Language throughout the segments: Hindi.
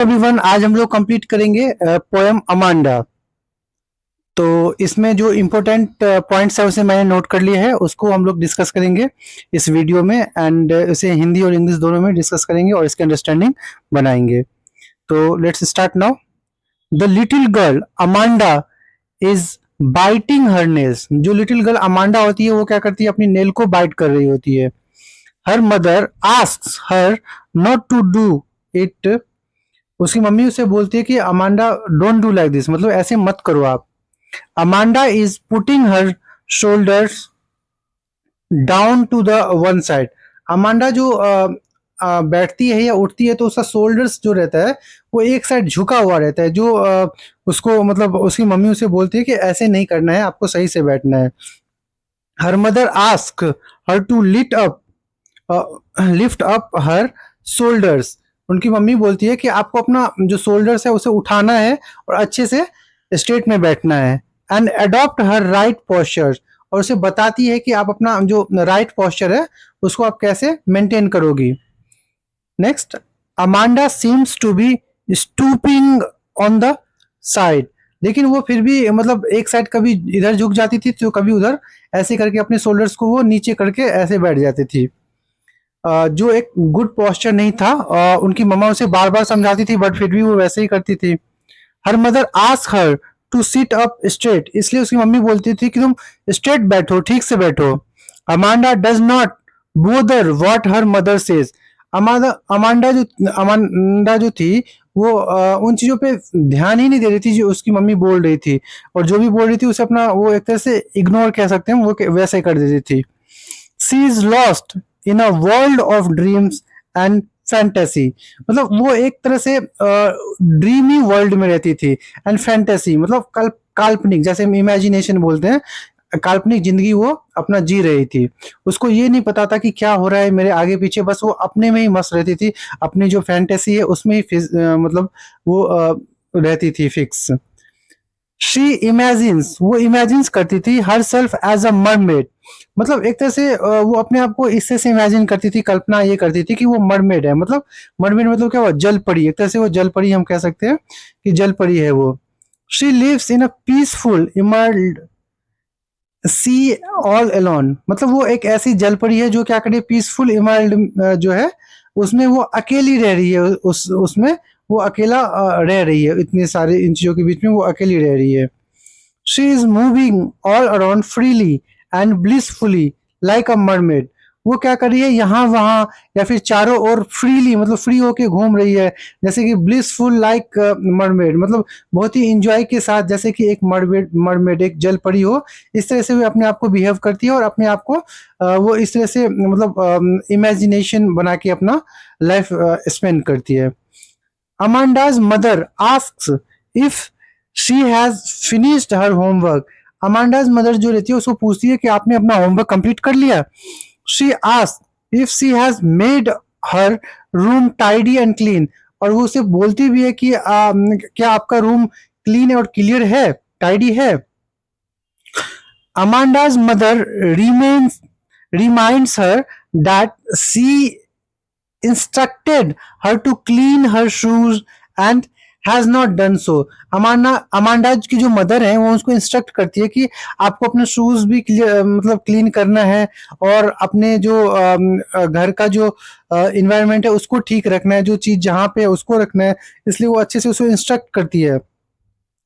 एवरीवन, आज हम लोग कंप्लीट करेंगे पोएम अमांडा। तो इसमें जो इम्पोर्टेंट पॉइंट्स है उसे मैंने नोट कर लिया है, उसको हम लोग डिस्कस करेंगे इस वीडियो में। एंड इसे हिंदी और इंग्लिश दोनों में डिस्कस करेंगे और इसकी अंडरस्टैंडिंग बनाएंगे। तो let's start now. The little girl Amanda is biting her nails. जो लिटिल गर्ल अमांडा होती है वो क्या करती है, अपनी नेल को बाइट कर रही होती है। Her mother asks her not to do it. उसकी मम्मी उसे बोलती है कि Amanda don't do like this, मतलब ऐसे मत करो आप। Amanda is putting her shoulders down to the one side. अमांडा जो बैठती है या उठती है तो उसका शोल्डर्स जो रहता है वो एक साइड झुका हुआ रहता है। जो उसको मतलब उसकी मम्मी उसे बोलती है कि ऐसे नहीं करना है, आपको सही से बैठना है। Her mother ask her to lift up her shoulders. उनकी मम्मी बोलती है कि आपको अपना जो शोल्डर्स है उसे उठाना है और अच्छे से स्ट्रेट में बैठना है। And adopt her right posture. और उसे बताती है कि आप अपना जो राइट पोस्चर है उसको आप कैसे मेंटेन करोगी। Next, Amanda seems to be stooping on the side. लेकिन वो फिर भी मतलब एक साइड कभी इधर झुक जाती थी तो कभी उधर, ऐसे करके अपने शोल्डर्स को वो नीचे करके ऐसे बैठ जाती थी। जो एक गुड पोस्चर नहीं था। उनकी मम्मा उसे बार बार समझाती थी बट फिर भी वो वैसे ही करती थी। Her mother ask her to sit up straight. इसलिए उसकी मम्मी बोलती थी कि तुम स्ट्रेट बैठो, ठीक से बैठो। Amanda does not bother what her mother says. Amanda Amanda जो थी वो उन चीजों पे ध्यान ही नहीं दे रही थी जो उसकी मम्मी बोल रही थी। और जो भी बोल रही थी उसे अपना वो एक तरह से इग्नोर कह सकते हैं, वो वैसे कर देती थी। She is lost in a world of dreams and fantasy. मतलब वो एक तरह से ड्रीमी वर्ल्ड में रहती थी। एंड फैंटेसी मतलब काल्पनिक, जैसे हम इमेजिनेशन बोलते हैं, काल्पनिक जिंदगी वो अपना जी रही थी। उसको ये नहीं पता था कि क्या हो रहा है मेरे आगे पीछे, बस वो अपने में ही मस्त रहती थी। अपनी जो फैंटेसी है उसमें ही मतलब वो रहती थी फिक्स। शी इमेजिन्स, वो इमेजिन्स करती थी herself as a mermaid. मतलब एक तरह से वो अपने आप को इससे से इमेजिन करती थी, कल्पना ये करती थी कि वो मरमेड है। मतलब मरमेड मतलब क्या हुआ, जल परी। एक तरह से वो जल परी हम कह सकते हैं कि जल परी है वो। She lives in a peaceful emerald sea all alone. मतलब वो एक ऐसी जल परी है जो क्या करे, पीसफुल इमर्ल्ड जो है उसमें वो अकेली रह रही है। उसमें वो अकेला रह रही है, इतने सारे इन चीजों के बीच में वो अकेली रह रही है। She is moving all around freely and blissfully like a mermaid. वो क्या कर रही है, यहाँ वहां या फिर चारों ओर फ्रीली, मतलब फ्री होके घूम रही है, जैसे कि ब्लिसफुल लाइक मरमेड, मतलब बहुत ही इंजॉय के साथ, जैसे कि एक मरमेड एक जल परी हो। इस तरह से वो अपने आप को बिहेव करती है और अपने आप को वो इस तरह से मतलब इमेजिनेशन बना के अपना लाइफ स्पेंड करती है। Amanda's mother asks if she has finished her homework. Amanda's mother जो रहती है उसको पूछती है कि आपने अपना होमवर्क कंप्लीट कर लिया। She ask if she has made her room tidy and clean. और वो उसे बोलती भी है कि क्या आपका रूम क्लीन और क्लियर है, टाइडी है। Amanda's mother reminds reminds her that she instructed her to clean her shoes and has not done so. Amanda की जो मदर है वो उसको इंस्ट्रक्ट करती है कि आपको अपने शूज भी मतलब क्लीन करना है और अपने जो घर का जो इन्वायरमेंट है उसको ठीक रखना है, जो चीज जहाँ पे है उसको रखना है। इसलिए वो अच्छे से उसको इंस्ट्रक्ट करती है।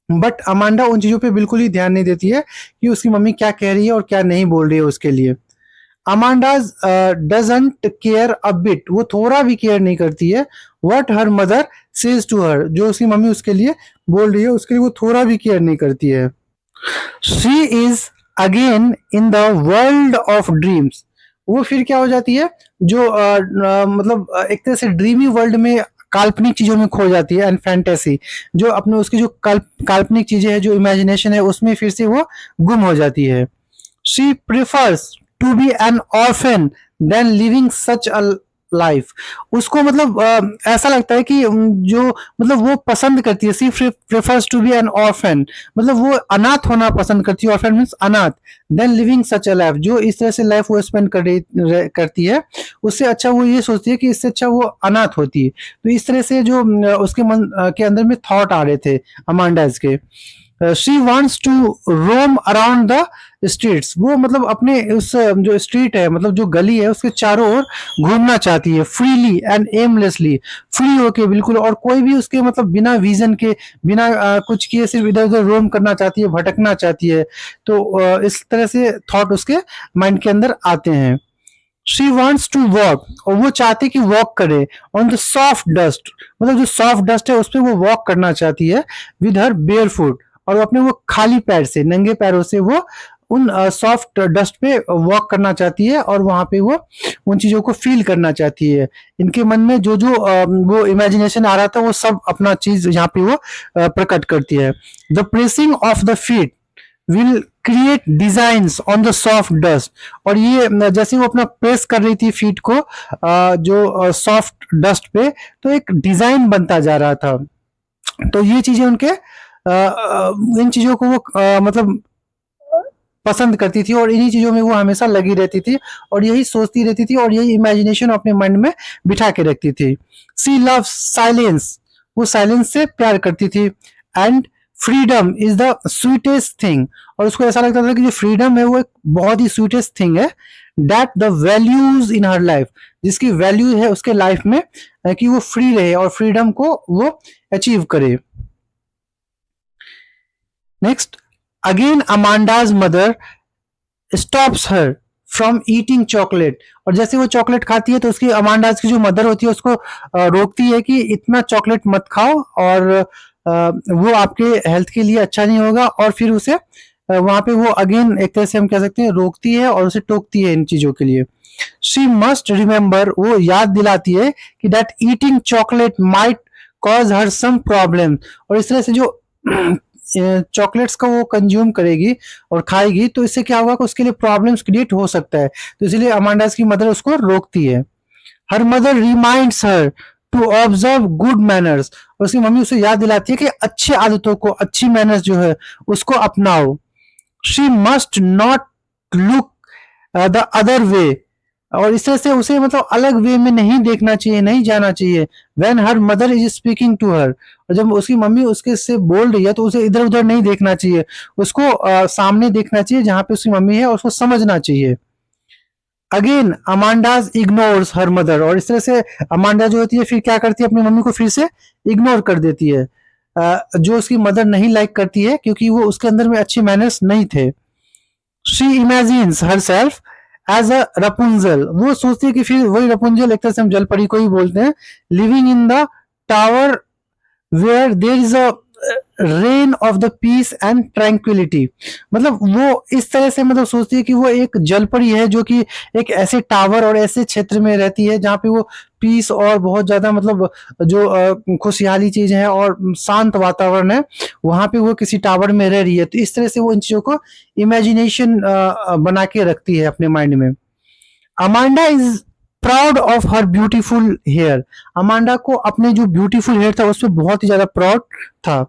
बट अमांडा उन चीजों पे बिल्कुल ही ध्यान नहीं देती है कि उसकी मम्मी क्या कह रही है और क्या नहीं बोल रही है उसके लिए। Amanda doesn't care a bit. वो थोड़ा भी केयर नहीं करती है what her mother says to her. जो उसकी मम्मी उसके लिए बोल रही है उसके लिए वो थोड़ा भी केयर नहीं करती है। She is again in the world of dreams. वो फिर क्या हो जाती है, जो मतलब एक तरह से ड्रीमी वर्ल्ड में, काल्पनिक चीजों में खो जाती है। एंड फैंटेसी, जो अपने उसकी जो काल्पनिक चीजें हैं, जो इमेजिनेशन है उसमें फिर से वो गुम हो जाती है। She prefers to be an orphan than living such a life. उसको मतलब ऐसा लगता है कि जो मतलब वो पसंद करती है, she prefers to be an orphan, मतलब वो अनाथ होना पसंद करती है, ऑर्फन मीन्स अनाथ, then living such a life, जो इस तरह से लाइफ वो स्पेंड करती है, उससे अच्छा वो ये सोचती है कि इससे अच्छा वो अनाथ होती है। तो इस तरह से जो उसके मन के अंदर में थॉट आ रहे थे अमांडाज के। She wants to roam around the streets, वो मतलब अपने उस जो स्ट्रीट है, मतलब जो गली है, उसके चारों ओर घूमना चाहती है, फ्रीली एंड एमलेसली, फ्री होके बिल्कुल, और कोई भी उसके मतलब बिना विजन के, बिना कुछ किए सिर्फ इधर उधर रोम करना चाहती है, भटकना चाहती है। तो इस तरह से थॉट उसके माइंड के अंदर आते हैं। शी वॉन्ट्स टू वॉक, और वो चाहती कि वॉक करे ऑन द सॉफ्ट डस्ट, मतलब जो सॉफ्ट डस्ट है उस पर वो वॉक करना चाहती है विद हर बेयर फुट, और वो अपने वो खाली पैर से, नंगे पैरों से वो उन सॉफ्ट डस्ट पे वॉक करना चाहती है, और वहां पे वो उन चीजों को फील करना चाहती है। इनके मन में जो जो वो इमेजिनेशन आ रहा था वो सब अपना चीज यहाँ पे वो प्रकट करती है। The pressing of the feet will create designs on the soft dust, और ये जैसे वो अपना प्रेस कर रही थी फीट को जो सॉफ्ट डस्ट पे, तो एक डिजाइन बनता जा रहा था। तो ये चीजें उनके इन चीजों को वो मतलब पसंद करती थी, और इन्हीं चीजों में वो हमेशा लगी रहती थी, और यही सोचती रहती थी, और यही इमेजिनेशन अपने माइंड में बिठा के रखती थी। सी लव साइलेंस, वो साइलेंस से प्यार करती थी। And freedom is the sweetest thing, और उसको ऐसा लगता था कि जो फ्रीडम है वो एक बहुत ही स्वीटेस्ट थिंग है। That the values in her life, जिसकी वैल्यू है उसके लाइफ में कि वो फ्री रहे और फ्रीडम को वो अचीव करे। Next, again Amanda's mother stops her from eating chocolate, और जैसे वो चॉकलेट खाती है तो उसकी अमांडाज की जो मदर होती है उसको रोकती है कि इतना चॉकलेट मत खाओ, और वो आपके हेल्थ के लिए अच्छा नहीं होगा, और फिर उसे वहां पे वो अगेन एक तरह से हम कह सकते हैं रोकती है और उसे टोकती है इन चीजों के लिए। शी मस्ट रिमेंबर, वो याद दिलाती है कि that eating chocolate might cause her some problem, और इस तरह से जो चॉकलेट्स का वो कंज्यूम करेगी और खाएगी तो इससे क्या होगा कि उसके लिए प्रॉब्लम्स क्रिएट हो सकता है, तो इसलिए अमांडास की मदर उसको रोकती है। Her mother reminds her to observe good manners, और उसकी मम्मी उसे याद दिलाती है कि अच्छी आदतों को, अच्छी मैनर्स जो है उसको अपनाओ। She must not look the other way, और इस तरह से उसे मतलब अलग वे में नहीं देखना चाहिए, नहीं जाना चाहिए। When her mother is speaking to her, और जब उसकी मम्मी उसके से बोल रही है तो उसे इधर उधर नहीं देखना चाहिए, उसको सामने देखना चाहिए जहां पे उसकी मम्मी है, और उसको समझना चाहिए। अगेन अमांडाज इग्नोर्स हर मदर, और इस तरह से अमांडा जो होती है फिर क्या करती है, अपनी मम्मी को फिर से इग्नोर कर देती है, जो उसकी मदर नहीं लाइक करती है क्योंकि वो उसके अंदर में अच्छे मैनर्स नहीं थे। She imagines herself as a Rapunzel, वो सोचती है कि फिर वही रपुंजल, एक तरह से हम जलपरी को ही बोलते हैं, living in the tower where there is a reign of the peace and tranquillity, मतलब वो इस तरह से मतलब सोचती है कि वो एक जलपरी है जो कि एक ऐसे टावर और ऐसे क्षेत्र में रहती है जहाँ पे वो पीस और बहुत ज्यादा मतलब जो खुशहाली चीज है और शांत वातावरण है, वहां पे वो किसी टावर में रह रही है। तो इस तरह से वो इन चीजों को इमेजिनेशन बना के रखती है अपने माइंड में। Amanda is proud of her beautiful hair, Amanda को अपने जो ब्यूटीफुल हेयर था उस पर बहुत ही ज्यादा प्राउड था।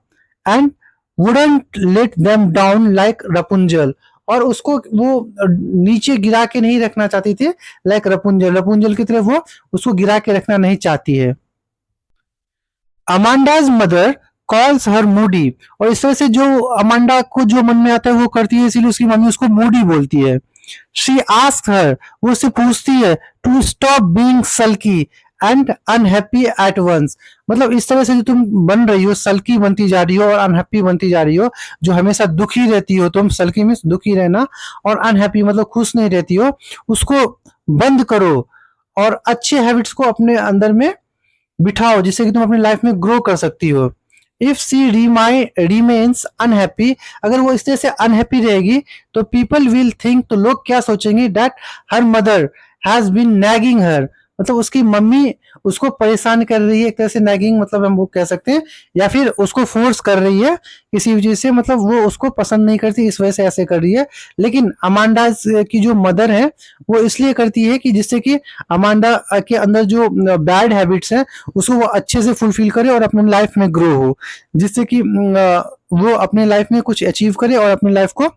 And wouldn't let them down like Rapunzel, और उसको वो नीचे गिरा के नहीं रखना चाहती थी लाइक रपुंजल, रपुंजल की तरह वो उसको गिरा के रखना नहीं चाहती है। Amanda's mother calls her Moody, और इस तरह से जो अमांडा को जो मन में आता है वो करती है, इसीलिए उसकी मम्मी उसको मूडी बोलती है। शी आस्क हर, वो उससे पूछती है to stop being sulky and unhappy at once, मतलब इस तरह से जो तुम बन रही हो, सल्की बनती जा रही हो और अनहैप्पी बनती जा रही हो, जो हमेशा दुखी रहती हो तुम, सल्की मीन्स दुखी रहना, और अनहैप्पी मतलब खुश नहीं रहती हो, उसको बंद करो और अच्छे हैबिट्स को अपने अंदर में बिठाओ जिससे कि तुम अपनी लाइफ में ग्रो कर सकती हो। इफ सी रिमेन्स अनहैप्पी, अगर वो इस तरह से अनहैप्पी रहेगी तो पीपल विल थिंक, तो लोग क्या सोचेंगे, that her mother has been nagging her, मतलब उसकी मम्मी उसको परेशान कर रही है, एक तरह से नैगिंग मतलब हम वो कह सकते हैं, या फिर उसको फोर्स कर रही है किसी वजह से, मतलब वो उसको पसंद नहीं करती इस वजह से ऐसे कर रही है। लेकिन अमांडा की जो मदर है वो इसलिए करती है कि जिससे कि अमांडा के अंदर जो बैड हैबिट्स हैं उसको वो अच्छे से फुलफिल करे और अपने लाइफ में ग्रो हो, जिससे कि वो अपने लाइफ में कुछ अचीव करे और अपनी लाइफ को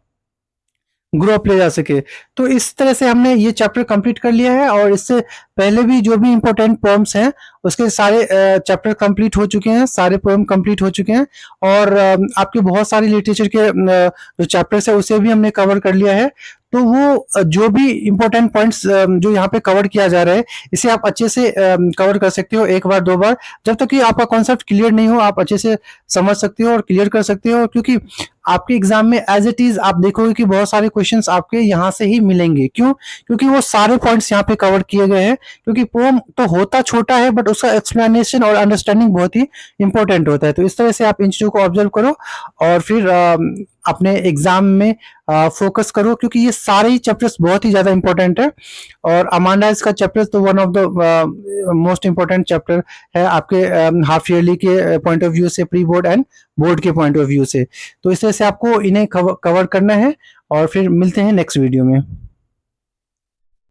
ग्रो अप ले जा सके। तो इस तरह से हमने ये चैप्टर कंप्लीट कर लिया है, और इससे पहले भी जो भी इम्पोर्टेंट पोएम्स हैं उसके सारे चैप्टर कंप्लीट हो चुके हैं, सारे पोएम कंप्लीट हो चुके हैं। और आपके बहुत सारे लिटरेचर के जो चैप्टर्स है उसे भी हमने कवर कर लिया है। तो वो जो भी इम्पोर्टेंट पॉइंट्स जो यहाँ पे कवर किया जा रहा है इसे आप अच्छे से कवर कर सकते हो एक बार दो बार, जब तक कि आपका कॉन्सेप्ट क्लियर नहीं हो आप अच्छे से समझ सकते हो और क्लियर कर सकते हो। क्योंकि आपके एग्जाम में एज इट इज आप देखोगे कि बहुत सारे क्वेश्चंस आपके यहाँ से ही मिलेंगे। क्यों? क्योंकि वो सारे पॉइंट्स यहाँ पे कवर किए गए हैं। क्योंकि पोम तो होता छोटा है बट उसका एक्सप्लेनेशन और अंडरस्टैंडिंग बहुत ही इंपॉर्टेंट होता है। तो इस तरह से आप इन चीजों को ऑब्जर्व करो और फिर अपने एग्जाम में फोकस करो, क्योंकि ये सारे ही चैप्टर्स बहुत ही ज्यादा इंपॉर्टेंट है। और अमांडाज का चैप्टर तो one of the most important chapter है आपके हाफ ईयरली के पॉइंट ऑफ व्यू से, प्री बोर्ड एंड बोर्ड के पॉइंट ऑफ व्यू से। तो इस तरह से आपको इन्हें कवर करना है, और फिर मिलते हैं नेक्स्ट वीडियो में।